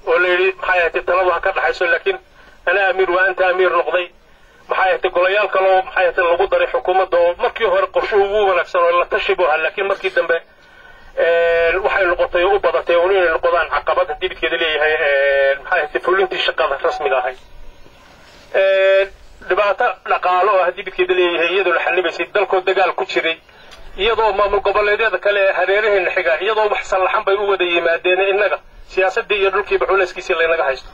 وليلي محاياتي طلبها كذا حيصل لكن أنا أمير وأنت أمير نقضي محاياتي قليال كلو محاياتي اللي قدر حكومة دو مركي هو قشوه ونفسه ولا تشبهها لكن مركي دم waxay noqotay u badatay oo inay noqdaan caqabad hadii bidkeeda leeyahay maxay fulintii shaqada rasmiga ahay dhibaato dhaqaale oo hadii bidkeeda leeyahay iyadoo la xallibaysay dalkoo dagaal ku jiray iyadoo maamul goboleedyada kale hareeraheena xiga iyadoo wax salaxan bay u wada yimaadeen inaga siyaasadii iyo dhulkiiba culayskiisa laynaga haysto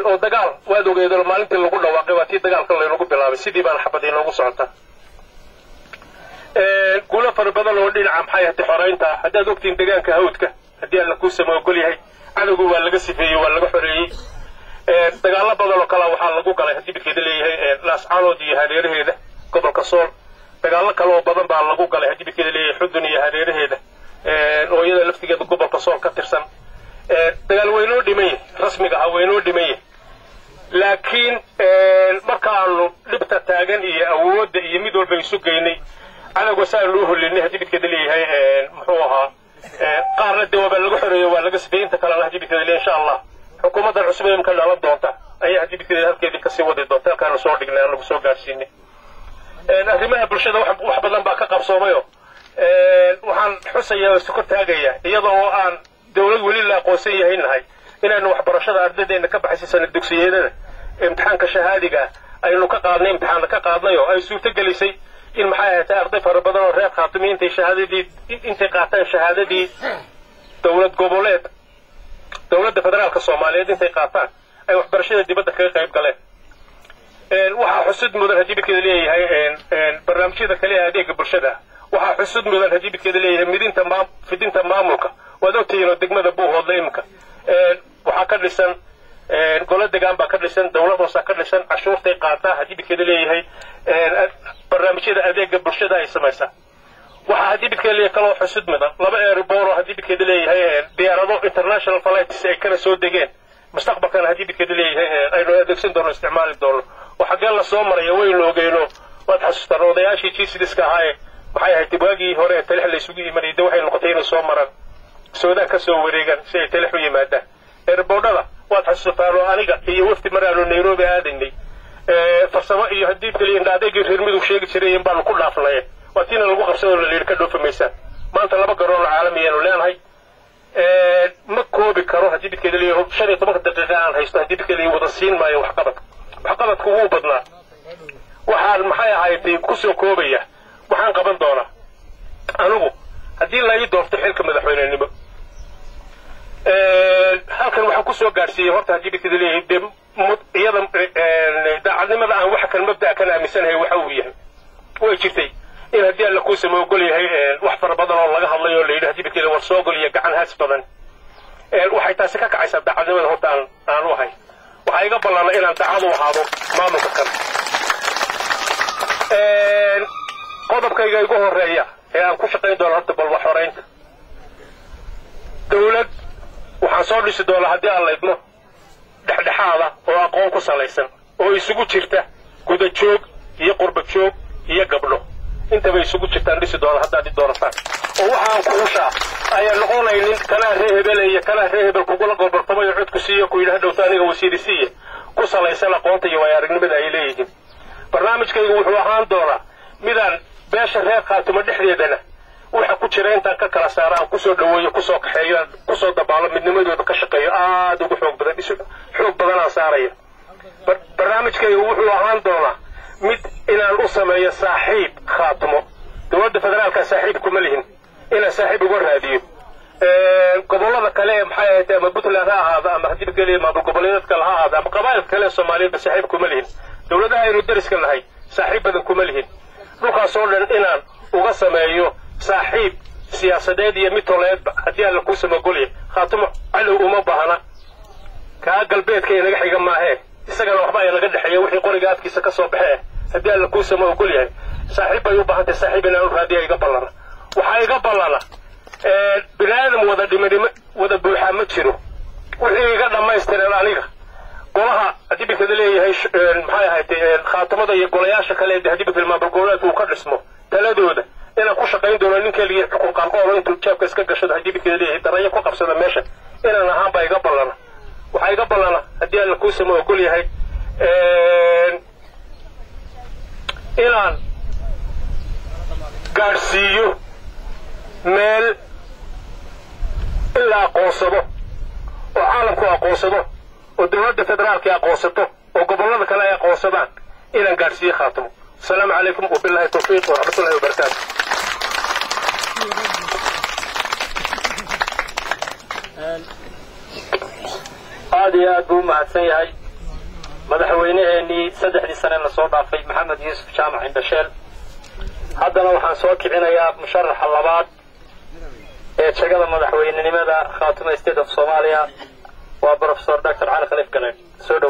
oo dagaal waad ogeedo maalintii lagu dhawaaqay waa tii dagaalka laynagu bilaabay sidii baan xabad inoogu socota كل فربضان ودين عم حياة حرينتا هذا وقتين دجانك هودك هدي على كوسة ما يقول هاي على جوا ولا قصي فيه ولا حرية دجال بدل وكلا وحال لجوا كلا هدي بكده ليه ناس عالودي هذه هذا قبل كسول دجال كلا بدل بعد لجوا كلا هدي بكده ليه حدني هذه هذا ويدا لفت كده قبل كسول كترسم دجال وينو دمية رسمي كه وينو دمية لكن مكانه لبت تاجن إيه أود يميدول بيسوق جيني أنا قصار له اللي هدي بكده ليه محوها قارن الدواب اللي جحري ولا قصدين تكلم هدي بكده ليه إن شاء الله حكومة العصبية يمكن على الضغط أي هدي بكده هالكذا كسي ودي الضغط كانوا صور دقنا أنا بسوق قارسيني هذي ما برشة واحد بدل باك قبصوميو وحن حسية سكوت هاجية يضعوا عن دولة ولله قوسية هنا هاي إنه واحد برشة أردد إن كبح سنة الدكسية ده امتحان كشهادة أي لو كقارن امتحان كقارنيو أي سوت جلسي إن محايا أرضي فربنا الرئيس خاطمين أنت شهادة دي أنت قاطع شهادة دي دولة قبولات دولة فدرال كصومالية أنت قاطع أي واحد برشة دي بدك قريب قليل وح حسد مدن هدي بكذا ليه هاي برنامج كذا كليه هديك برشة وح حسد مدن هدي بكذا ليه مدين تمام في دين تمامك ودوتي إنه دقمة دبوه وضيمك وحكر لسان قولت دقام بكر لسان دولة وسكر لسان عشور تقاطع هدي بكذا ليه هاي barnaamijyada adeega bulshada ay sameeysa waxa hadii bidka leeyahay kala xusud midan laba airport hadii bidka leeyahay diyaarado international flights ay kala soo degeen mustaqbalkan hadii bidka leeyahay ay loo adeegsan doono isticmaali doono waxa gal la soo maray way loogeeno wad xasuustaan odayaashii jiisidiska ahaa waxay ahayd tibaagii hore talix la isugu yimaadeen waxay noqotay inay soo maraan Suudaan ka soo wareegan si ay talix u yimaadaan airportada wad xasuustaan aniga iyo wafti maraano Nairobi aadinay farsamo iyo hadii kaliya adeeg reermidu sheegi jireen baan ku dhaafnay watina lagu qabsado la leeyahay ka dhoofamaysan maanta laba garoon caalami ah leenahay ma koobi karo hadii bidkeeda leeyahay 15 daqiiqo aan haysto hadii bidkeeda wada siin maayo wax qabadku wuu badnaa waxaan maxay ahayd ku soo koobaya waxaan qaban doonaa anigu hadii la ii doorto xilka madaxweynenimo halkan waxaan ku soo gaarsiiyay horta hadii bidkeeda leeyahay iyada daacadnimada aan waxa kan mabda kan aaminsanahay waxa uu yahay way jirtay in hadii la ku sameeyo gol yahay wax fara badan oo laga hadlayo oo leeyahay hadii bidkeeda war soo gol iyo gacan haas badan waxay taasi ka kacaysaa daacadnimada horta aan wahay waxa iga ballanay inaan daacad u ahaado maamulka kan qodobkayga igu horeeya ee aan ku shaqeyn doono horta bal wax horeynta dawlad waxaan soo dhisi doonaa hadii aan leedno dhexdhexaada oo aqoon ku salaysan oo isugu jirta guda joog iyo qurba joog iyo gabdho inta bay isugu jirtaan dhisi doona hadda doorataan oo waxaan ku xushaa ayaa noqonaynin kala reebel iyo kala reebel ku kula goboltamo cod ku siiyo ku yiraahdo taaniga wasiirisiye ku salaysan aqoonta iyo waayarinimada ay leeyihiin barnaamijkaygu wuxuu ahaan doonaa midaan beesha reer qaatimo dhexdeedana waxa ku jira inta ka kala saaraan ku soo dhaweeyo ku soo kaxeeyo ku soo dabaalo midnimadooda ka shaqeeyo aad ugu xoog badan aan saarayo barnaamijkaygu wuxuu ahaan doonaa mid inaan u sameeyo saaxiib khaatimo dowladda federaalka saaxiib kuma lihin ina saaxiib ugu raadiyo gobolada kale maxay ahayd ama Puntland ha ahaado ama hadii kale maamul goboleedka kale ha ahaado ama qabaa'ilka kale Soomaaliyeed saaxiib kuma lihin dowladaha aynu dariska nahay saaxiib badan kuma lihin dhulkaas oo dhan inaan uga sameeyo saaxiib siyaasadeed iyo mid toleedba hadii la ku sameeyo goliye khaatimo calow uma baahna ka galbeedka inaga xiga maahe isagana waxba ay laga dhaxeeyo wixii qoriga afkiisa ka soo baxay hadii la ku sameeyo goliye saaxiib ay u baahantay saaxiib inaan raadiyo iga ballana waxa iga ballana binaadam wada dhimadimo wada buuxa ma jiro wixii iga dhamaystiran aniga golaha hadii bikada leeyahay maxay ahayd khaatimada iyo golayaasha kale ee hadii bikada maamul goboleedku ka dhismo taladooda inaan ku shaqeyn doono ninka liya xuquuq qaanqoon intuu jeebka iska gashado hadii bikada leeyahay daraya ku qabsada meesha inaan ahaanba iga ballana waxaa iga ballana haddii alla kuu sama ogol yahay inaan gaadhsiiyo meel in la aqoonsado oo caalamku aqoonsado oo dowladda federaalka aqoonsato oo gobollada kale ay aqoonsadaan inaan gaadhsiiyo khaatimo السلام عليكم وبالله التوفيق ورحمة الله وبركاته هذه أبو معسيهاي مدحوينه إني سدح لي سنة لصوت في محمد يوسف جامع عند شيل هذا لو حنسوك عنا يا مشرح اللبات شغل مدحوين لماذا خاتم استيد في صوماليا وبروفيسور دكتور علي خليف قناع سودو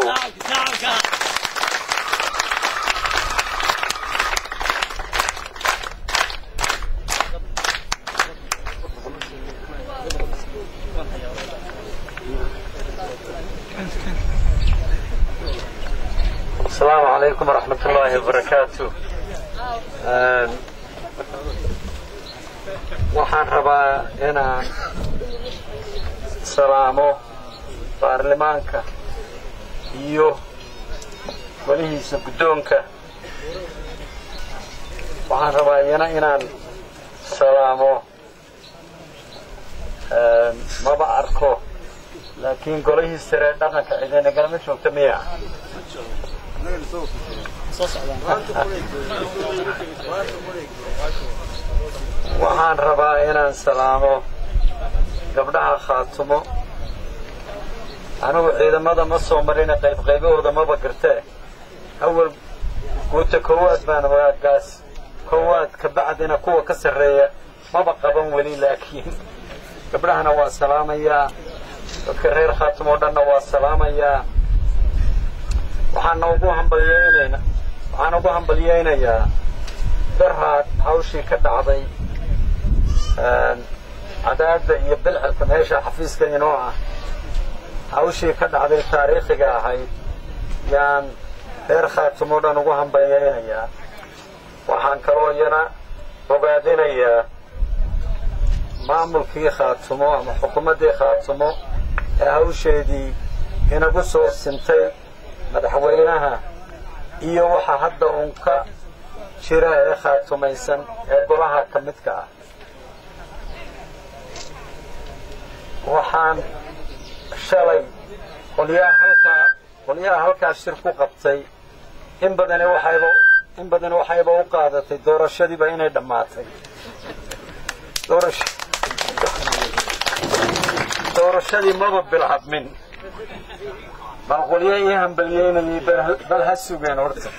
السلام عليكم ورحمة الله وبركاته. waxaan rabaa inaan salaamo baarlamaanka iyo walihiisa guddoonka waxaan rabaa inaan salaamo maba arko laakiin golihiisa sare dhaqanka cidina galma joogta miya waxaan rabaa inaan salaamo gabdhaha khaatumo anigu ciidamada ma soo marina qaybqaybahooda maba gartee awal guuta koowaad baan waagaas koowaad ka bacdina kuwa ka sarreeya maba qaban weli laakiin gabdhahana waa salaamayaa dadka reer khaatumo oo dhanna waa salaamayaa waxaan ugu hambalyeynayaa daraad hawshii ka dhacday cadaadda iyo bilcilka meesha xafiiska inoo ah hawshii ka dhacday taariikhiga ahayd yaan reer khaatumo dhan ugu hambalyeynayaa waxaan kaloo iyana ogaadinayaa maamulkii khaatumo ama xukuumaddii khaatumo ee hawsheedii inagu soo sintay madaxweynaha iyo waxa hadda uun ka jira ee khaatumaysan ee golaha ka midka ah waxaan shalay qolyaha halkaa shir ku qabtay in badan waxayba u qaadatay doorashadiiba inay dhammaatay doorashadii maba bilcabmin bal qolyo ii hambalyeynayay bal ha sugeen horta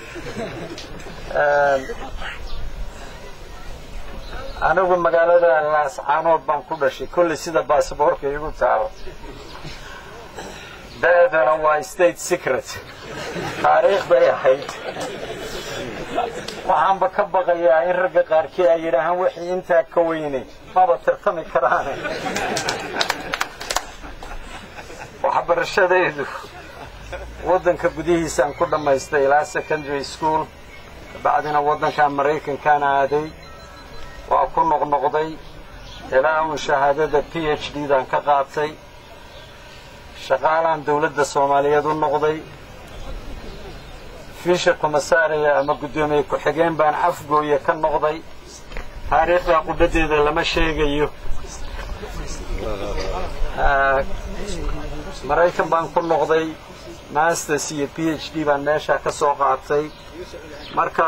anigu magaalada laascaanood baan ku dhashay kulli sida baasaboorka igu taalo daadana waa state secret taariikh bay ahayd waxaanba ka baqayaa in ragga qaarkii ay yidhaahaan wixii intaa ka weynay maba tartami karaane waxbarashadaydu waddanka gudihiisaan ku dhammaystay ilaa secondary school kabacdina waddankan maraykankaana aaday waa ku noqnoqday ilaa uun shahaadada PhD daan ka qaatay shaqaalaan dawladda Soomaaliyeed u noqday fiisha komisariya ama guddoomiye ku-xigeen baan afgooye ka noqday taariikhda qudadeeda lama sheegayo maraykan baan ku noqday masters iyo PhD baan meesha ka soo qaatay marka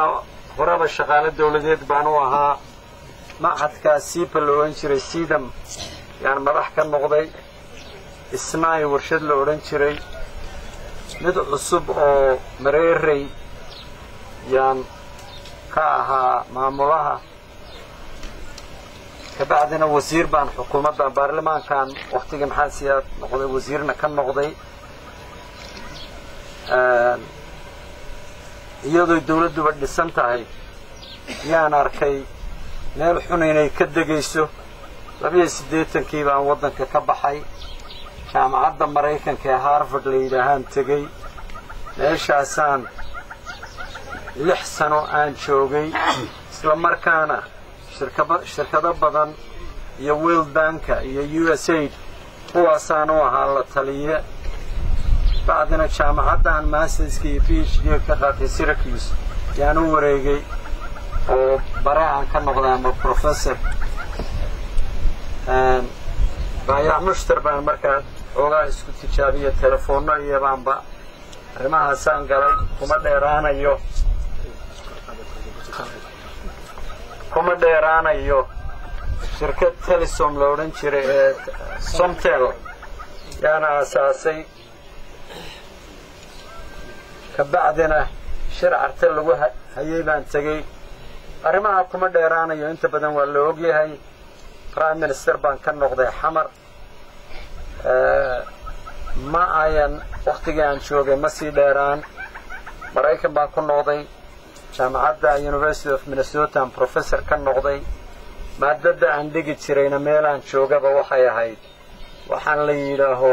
horaba shaqaale dawladeed baan u ahaa معهدka siipa la oran jiray siidam yaan madax ka noqday isnaay warshad la oran jiray mid cusub oo mareeray yaan ka ahaa maamulaha kabacdina wasiir baan xukuumadda baarlamaankan waqtigii maxaa siyaad noqday wasiirna ka noqday iyadoo dawladduba dhisan tahay yaan arkay meel xun inay ka degayso 82kii baan waddanka ka baxay jaamacadda Maraykanka ee Harvard la yidhaahaan tegey meeshaasaan 6 sano aan joogay isla markaana shirkado badan iyo World Bank iyo USAID kuwaasaanu ahaa la taliye bacdina jaamacaddan masterska iyo PhD ka qaatay Syracuse yaan u wareegay oo baraan ka noqday ama professor baayac mushtar baan markaa ogaa isku tijaabiye telefoonno iyo baanba arrimahaasaan galay kuma dheeraanayo shirkad Telesom la odhan jiray ee Somtel yaana asaasay kabacdina shircarte lagu hayay baan tagay arrimaha kuma dheeraanayo inta badan waa la ogyahay prime minister baan ka noqday xamar ma ayan waqtigii aan joogay ma sii dheeraan Maraykan baan ku noqday jaamacadda University of Minnesota aan professor ka noqday maadada aan dhigi jirayna meelaan joogaba waxay ahayd waxaan la yidhaaho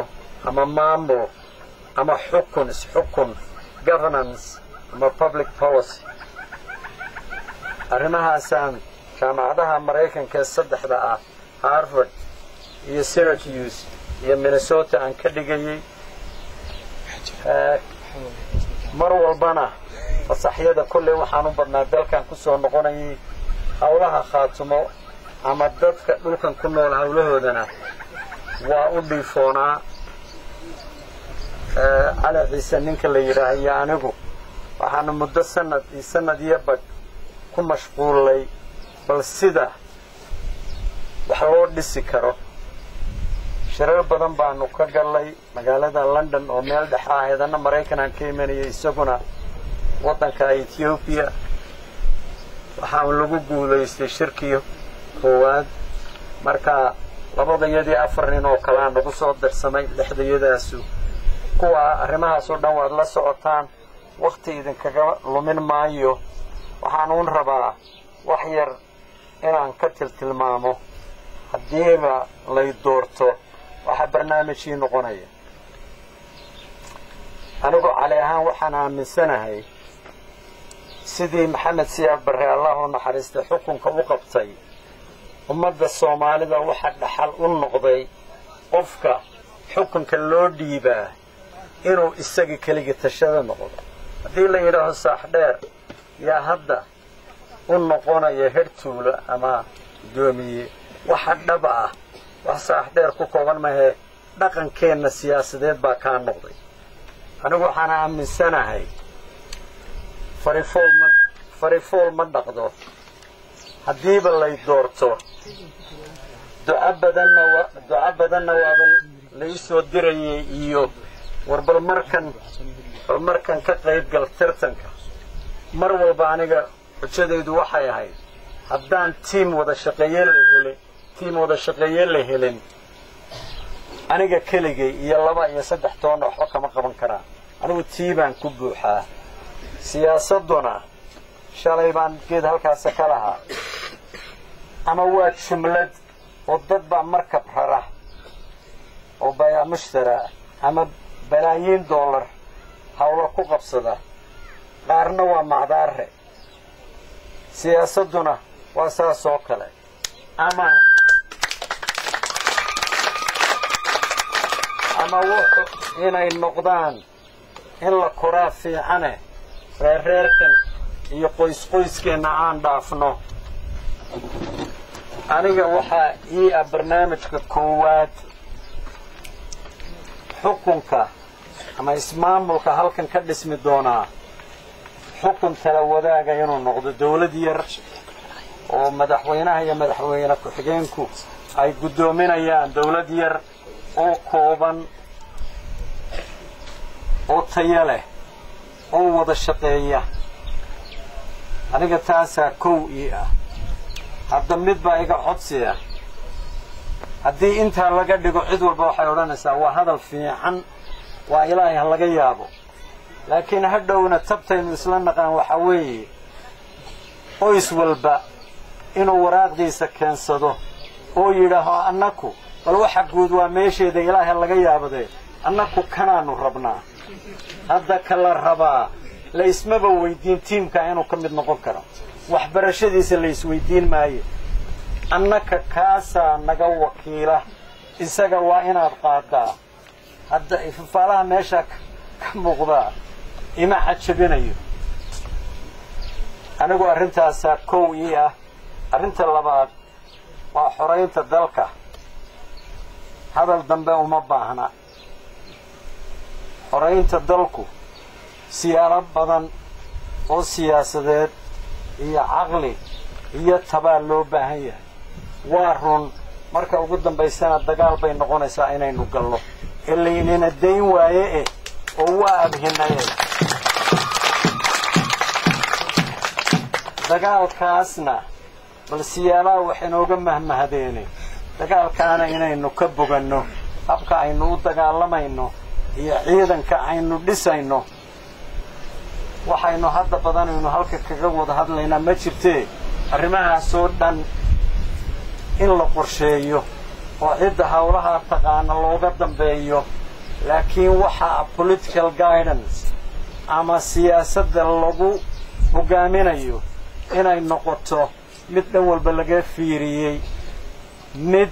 ama maamul ama xukun governance ama public policy arrimahaasaan jaamacadaha Maraykanka ee saddexda ah Harvard iyo Syracuse iyo Minnesota aan ka dhigayay mar walbana fasaxyada kullee waxaan u badnaa dalkan ku soo noqonayay hawlaha khaatumo ama dadka dhulkan ku nool hawlahoodana waa u dhiifoonaa cali ciise ninka la yidhaahayo anigu waxaanu muddo sanad iyo badh ku mashquulay bal sida wax loo dhisi karo shirar badan baanu ka galay magaalada London oo meel dhex ah eedana Maraykan aan ka imanayay isaguna waddanka Ethiopia waxaan lagu guuleystay shirkii koowaad marka labadayadii afar nin oo kale aan ugu soo darsamay lixdayadaasu kuwa arrimahaas oo dhan waad la socotaan waqti idinkaga lumin maayo waxaan uun rabaa wax yar inaan ka tilmaamo haddiiba lay doorto waxa barnaamijkii noqonaya anigu cali ahaan waxaan aaminsanahay sidii maxamed siyaad barre Allah u naxariistay xukunka u qabtay ummadda Soomaalida waxa dhaxal u noqday qofka xukunka loo dhiibaa inuu isaga kaliya tashada noqdo haddii la yidhaaho saax dheer yaa hadda u noqonaya hertuulo ama doomiye waxa dhab ah wax saax dheer ku kooban mahe dhaqankeena siyaasadeed baa ka noqday anigu waxaan aaminsanahay farifool ma dhaqdo haddiiba lay doorto duca badanna waaba lay soo dirayay iyo warbal markan ka qayb gal tartanka mar walba aniga xujadaydu waxay ahayd haddaan tiim wada shaqeeye la helin aniga keligay iyo 2 iyo 3 toon waxba kama qaban karaan anigu tiibaan ku buuxaa siyaasaduna shalay baan geed halkaas ka lahaa ama waa jumlad oo dad baa markab rara oo baya mushtara ama balaayiin dollar hawlo ku qabsada qaarna waa macdaare siyaasaduna waa saas oo kale ama wuxuu inay noqdaan in la koraa fiicane reerkan iyo qoyskeena aan dhaafno aniga waxaa ii barnaamijka koowaad xukunka ama ismaamulka halkan ka dhismi doonaa xukun tala wadaaga inuu noqdo dawlad yar oo madaxweynaha iyo madaxweyne ku-xigeenku ay gudoominayaan dawlad yar oo kooban oo tayo leh oo wada shaqeeya aniga taasaa kow ii ah hadda mid baa iga codsiya haddii intaa laga dhigo cid walba waxay odhanaysaa waa hadal fiican waa ilaahay ha laga yaabo laakiin hadhowna tabtaynu isla naqaan waxa weeye qoys walba inuu waraaqdiisa keensado oo yidhaaho annaku bal waxa guud waa meesheeda ilaahay ha laga yaabadee annaku kanaanu rabnaa hadda kala rabaa la ismaba weydiin tiimka inuu ka mid noqon karo waxbarashadiisa la isweydiin maayo annaka kaasaa naga wakiila isaga waa inaad qaadaa hadda ifafaalaha meesha ka muuqdaa ima xajabinayo anigu arrintaasaa kow ii ah arrinta labaad waa xoraynta dalka hadal dambe uma baahna xoraynta dalku siyaalo badan oo siyaasadeed iyo caqli iyo tabaal loo baahan yahay waa run marka ugu dambaysana dagaal bay noqonaysaa inaynu galno ilaynina dayn waaye oo waa abhinaye dagaalkaasna bal siyaalaha wax inooga mahmahdeene dagaalkaana inaynu ka boganno habka aynu u dagaalamayno iyo ciidanka aynu dhisayno waxaynu hadda badanaynu halka kaga wada hadlaynaa ma jirtee arrimahaasoo dhan in la qorsheeyo oo cidda hawlaha taqaana looga dambeeyo laakiin waxaa political guidance ama siyaasadda lagu hogaaminayo inay noqoto mid dhan walba laga fiiriyey mid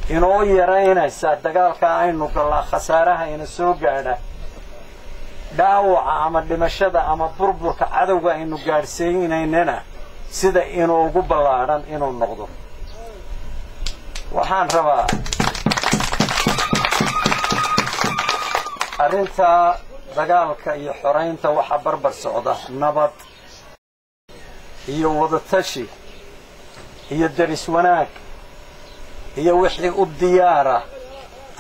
inoo yaraynaysa dagaalka aynu gallaa khasaaraha ina soo gaadha dhaawaca ama dhimashada ama burburka cadowga aynu gaadhsiinaynana sida inuugu ballaadhan inuu noqdo waxaan rabaa arrintaa dagaalka iyo xoraynta waxaa barbar socda nabad iyo wadatashi iyo daris wanaag iyo wixii u diyaara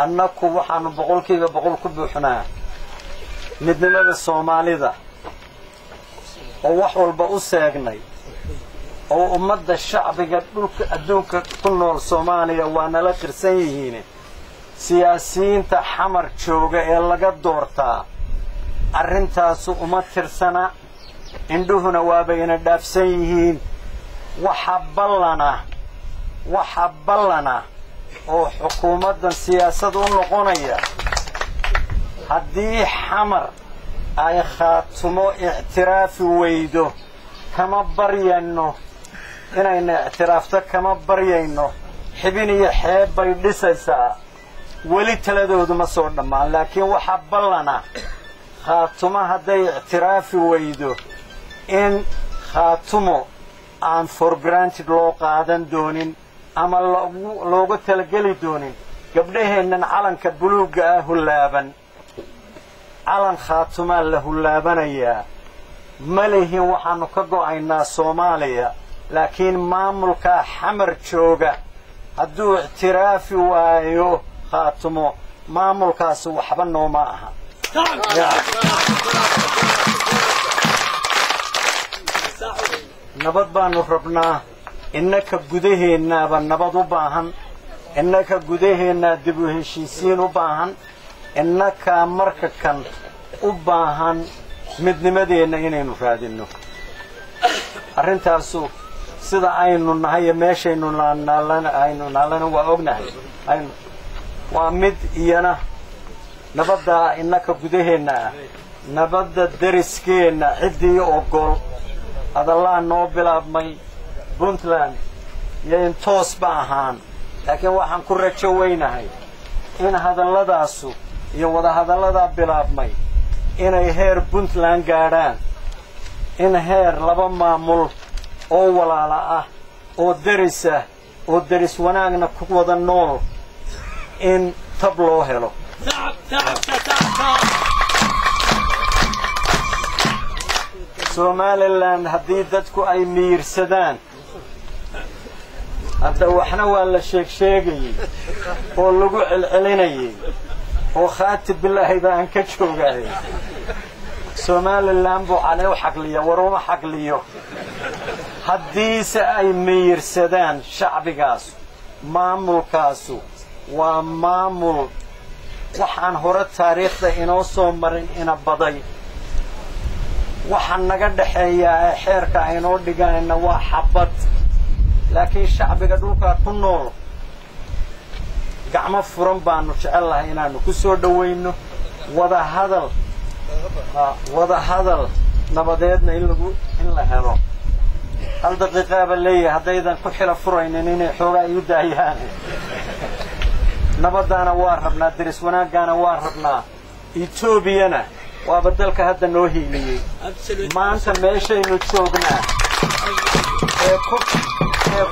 annaku waxaanu boqolkiiba boqol ku buuxnaa midnimada soomaalida oo wax walba u seegnay oo ummadda shacbiga dhulka adduunka ku nool Soomaaliya waa nala qirsan yihiin siyaasiyiinta xamar jooga ee laga doortaa arrintaas uma tirsana indhuhuna waaba ina dhaafsan yihiin waxa ballana oo xukuumaddan siyaasad u noqonaya haddii xamar ay khaatumo ictiraafi weydo kama baryayno inayna ictiraafto kama baryayno xibin iyo xeeb bay dhisaysaa weli taladoodu ma soo dhammaan laakiin waxa ballana khaatumo hadday ictiraafi weydo in khaatumo aan for granted loo qaadan doonin ama looga talageli doonin gabdhaheennan calanka buluugga ah hullaaban calan khaatumaa la hullaabanayaa ma lihin waxaannu ka go'aynaa Soomaaliya laakiin maamulka xamar jooga hadduu ictiraafi waayo khaatumo maamulkaas waxba nooma aha nabad baanu rabnaa innaka gudaheennaaba nabad u baahan innaka gudaheennaa dib u heshiisiin u baahan innaka marka kan u baahan midnimadeenna inaynu raadinno arrintaasu sida aynu nahay meeshaynu naalana waa ognahay waa mid iyana nabadda innaka gudaheenna ah nabadda dariskeenna ciddii ogol hadallaa noo bilaabmay Puntland iyo in toos ba ahaan laakiin waxaan ku rajo weynahay in hadalladaasu iyo wada hadallada bilaabmay inay heer Puntland gaadhaan in heer laba maamul oo walaala ah oo daris wanaagna ku wada nool in tab loo helo Somaliland haddii dadku ay miirsadaan hadda waxna waa la sheegayay oo lagu celcelinayay oo khaatib billaahi baan ka joogay Somaliland buu cali u xaqliya waruma xaqliyo haddiise ay miirsadaan shacbigaas maamulkaasu waa maamul waxaan hore taariikhda inoo soo marin ina baday waxaan naga dhaxeeyaa ee xeerka aynoo dhiganayna waa xabad laakiin shacbiga dhulka ku nool gacmo furan baanu jecelahay inaanu ku soo dhaweyno wada hadal nabadeedna in la helo hal daqiiqaba leeyahay haddaydan ku xila furaynin inay xoogaa iu daayaan nabadaana waa rabnaa daris wanaaggaana waa rabnaa Etoobiyana waa badalka hadda noo hiiliyay maanta meeshaynu joognaa ee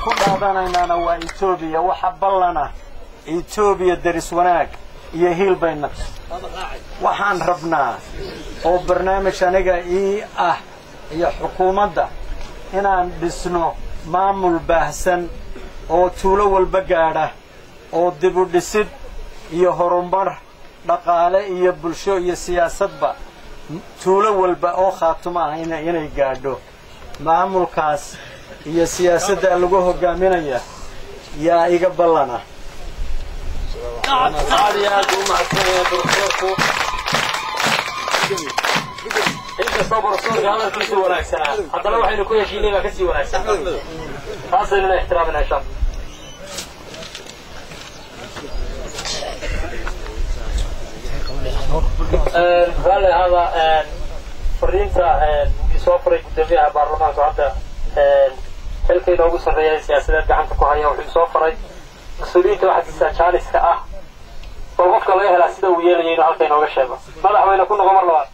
ku dhaadanaynaana waa Etoobiya waxa ballana Etoobiya daris wanaag iyo hiilbayna waxaan rabnaa oo barnaamij aniga ah iyo xukuumadda inaan dhisno maamul baahsan oo tuulo walba gaadha oo dib u dhisid iyo horumar dhaqaale iyo bulsho iyo siyaasadba tuulo walba oo khaatuma ah inay gaadho maamulkaas iyo siyaasadda lagu hogaaminaya yaa iga ballana انت صبر صور هذا كيس وناكسنا حتى لو waxaynu ku heshiinay baa kasi wanaagsan taasina ixtiraamna insha Allah هذا فرينتا soo furay gudoomiyaha baarlamaanka hadda halkay loogu sareeyay siyaasadda gacanta ku haya wuxuu soo furay mas'uuliyiinta waxa jaaliska ah oo qofka laga helaa sida uu yeelayo inuu halkay nooga sheego madaxweyne ku noqon mar labaad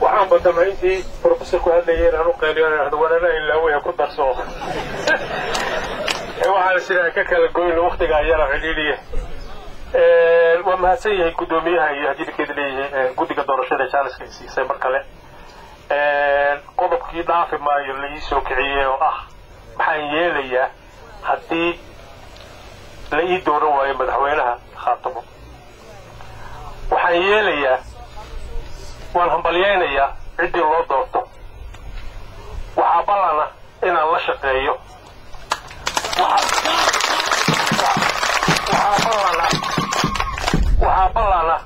waxaan badamayntii professorku hadlayay inaan u qeeliyo wadana ilaa way ku darso waxaan sidaa ka kala goyn waqtiga yara xidhiidhiye waa mahadsan yahay gudoomiyaha iyo hadidkeeda leeyahay guddiga doorashada jaaliska siisay mar kale qodobkii dhaafi maayo la ii soo kiciyey oo ah maxaan yeelayaa haddii la ii dooran waayo madaxweynaha khaatamo waxaan yeelayaa waan hambalyaynayaa ciddii loo doorto waxaa ballana inaan la shaqeeyo waxaa ballana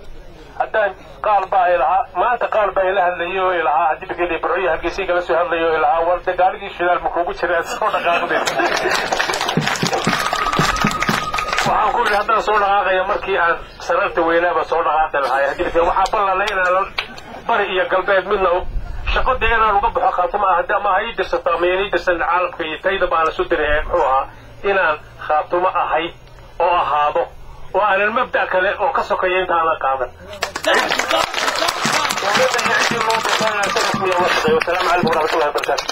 haddaan qaal baa ilahaa maanta qaal baa ila hadlayo oo ilahaa haddii bakeli barciyo halgeysii kala soo hadlayo oo ilahaa war dagaaligii shidaal ma kuugu jira aad soo dhaqaaqdeen waxaan ku yidhi haddaan soo dhaqaaqaya markii aan sararta weynaaba soo dhaqaaqi lahaay haddii bakeli waxaa ballana inaan bari iyo galbeed midna shaqadii inaan uga baxo khaatamo ah haddii ama ii dirsato ama ii dirsan caalamka iyo tayda baana soo diray muxuu ahaa inaan khaatamo ahay oo ahaado oo aanan mabda kale oo ka sokaya intaana qaadan والسلام عليكم ورحمة الله وبركاته.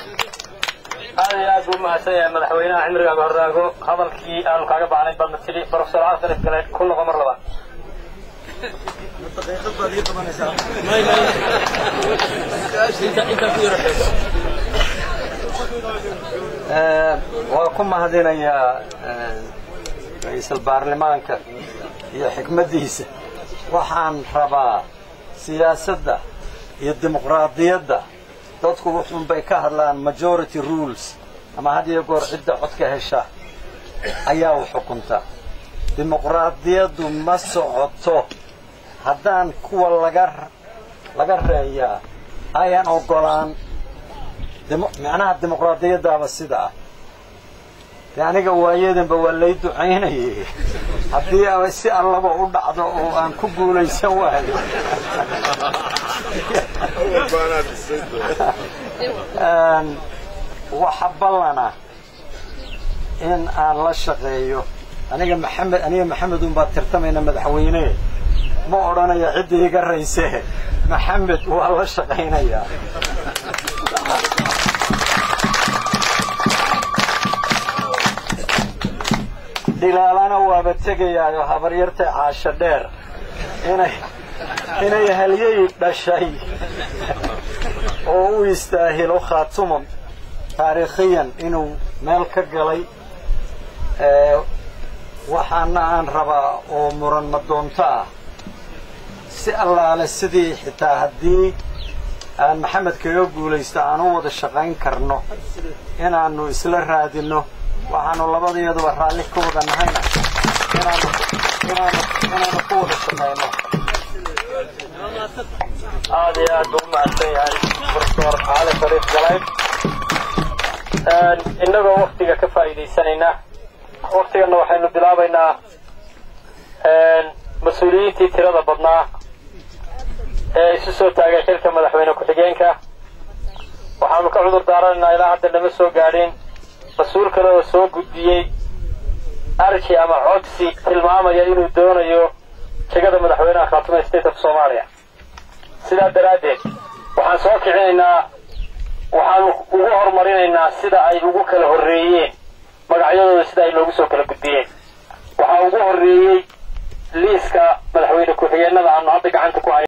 هذا يا أبو مهسيا مدحوينا عمرك أبو هراغو هذا الكي أنا كعب عني بالمثلي بروفيسور عاصر كله كل غمر لبا. وكم هذين يا رئيس البرلمان يا حكمة ديسة وحن ربا سياسة iyo dimuqraadiyadda dadku wuxuu bay ka hadlaan majority rules ama hadii goor cidda codka hesha ayaa u xukunta dimuqraadiyaddu ma socoto haddaan kuwa laga reeyaa ayaan ogolaan macnaha dimuqraadiyaddaaba sidaa aniga waayadanba waa lay ducaynayay haddii ay si allaba u dhacdo oo aan ku guulaysan waayo waxa ballana in aan la shaqeeyo aniga maxamed un baa tirtamayna madaxweyne ma odhanaya ciddii iga raysee maxamed waa la shaqaynayaa dilaalana waaba tegayaayo habaryarta caasho dheer inay halyay dhashay oo u istaahilo khaatumo taariikhiyan inuu meel ka galay waxaana aan rabaa oo muran madoonto ah si allaale sidii xitaa haddii aan maxamed kaga guulaysto aan u wada shaqayn karno inaannu isla raadinno waxaanu labadeeduba raalli ka wada nahayna inaanu ku wada shaqayno aad iyo aad buu mahadsan yahay professor cali shariif galayd innagoo waktiga ka faa'iidaysanayna waktigana waxaynu bilaabaynaa mas-uuliyiintii tirada badnaa ee isu soo taagay xilka madaxweyne ku-xigeenka waxaanu ka cudur daaranaynaa ilaa hadda lama soo gaadhin mas-uul kale oo soo gudbiyey arji ama codsi tilmaamaya inuu doonayo jegada madaxweynaha khaatume state of Soomaaliya sidaa daraaddeed waxaan soo kicinaynaa waxaanu ugu horumarinaynaa sida ay ugu kala horreeyeen magacyadooda sida ay loogu soo kala gudbiyeen waxaa ugu horreeyey liiska madaxweyne ku-xigeenada aanu hadda gacanta ku hayno